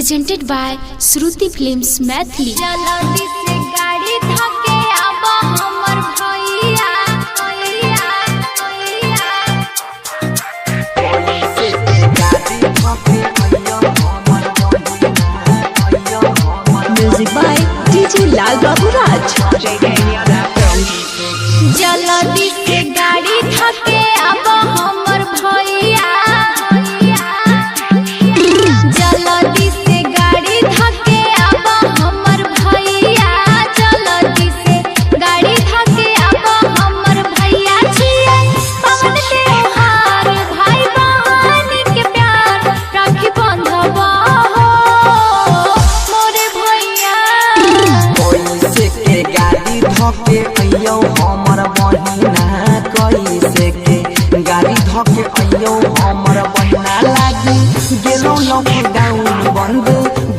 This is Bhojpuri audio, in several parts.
presented by Shruti Films Maithili। जल्दी से गाड़ी धके आबा हमर भैया Music by DJ Lal Babu Raj। जल्दी से गाड़ी धके आबा हमर भैया जल्दी से गाड़ी धके आबा हमर भैया जल्दी से गाड़ी धके आबा हमर भैया छिए पवन त्योहार भाई बहन के प्यार राखी बंधवा हो मोरे भैया कैसे के गाड़ी धके अइयो हमर बहिना कैसे के गाड़ी धके अइयो हमर बहिना लागी गेलो लॉकडाउन बंद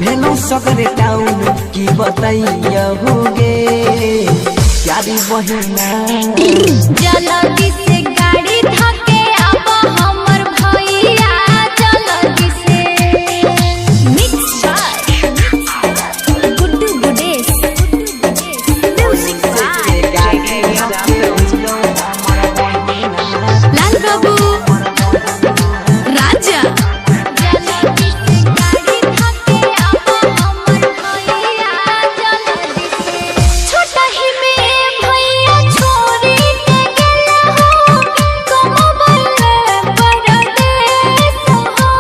भेलो सगरे टाउन की बताइयो होगे यारी बहिना जल्दी से गाड़ी धके आबा हमर भैया जल्दी से mix by Guddu Gudesh music by Lal Babu Raja जल्दी से गाड़ी धके आबा हमर भैया जल्दी से छोटा ही में भैया छोरी के गेला हो कमबल परदेस हो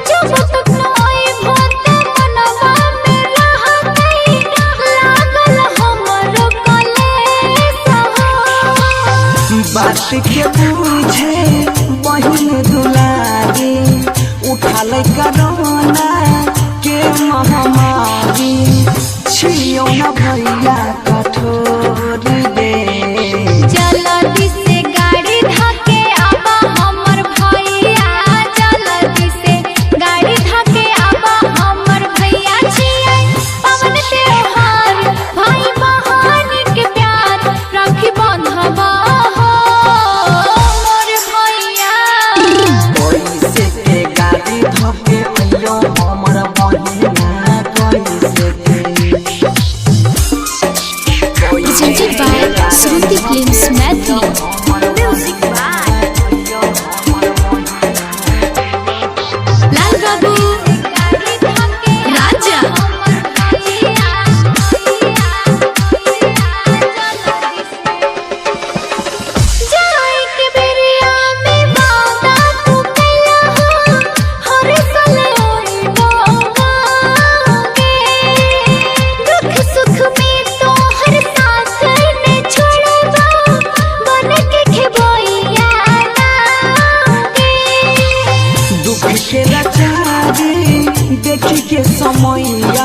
जब तक नई भत मनवा में रहतई लागल हमर कलेस हो बात के बुझे बहिन दुलारी उठाल करोना के महामारी छियो न भैया कठोर दे जल्दी से गाड़ी धके आबा हमर भैया जल्दी से गाड़ी धके आबा हमर भैया छिए पवन त्योहार भाई बहन के प्यार राखी बंधवा हो मोर भैया कैसे के गाड़ी धके अइयो हमर बहिना कैसे के Presented by Shruti Films Maithili। Music by Lal Babu Raja जाए के बेरिया में वादा तू कैला हो हर साल ओई डोंगागे दुख सुख में तो हर साथ ने छोड़बा बन के खेबैया लागे दुख के लाचारी देखी के समैया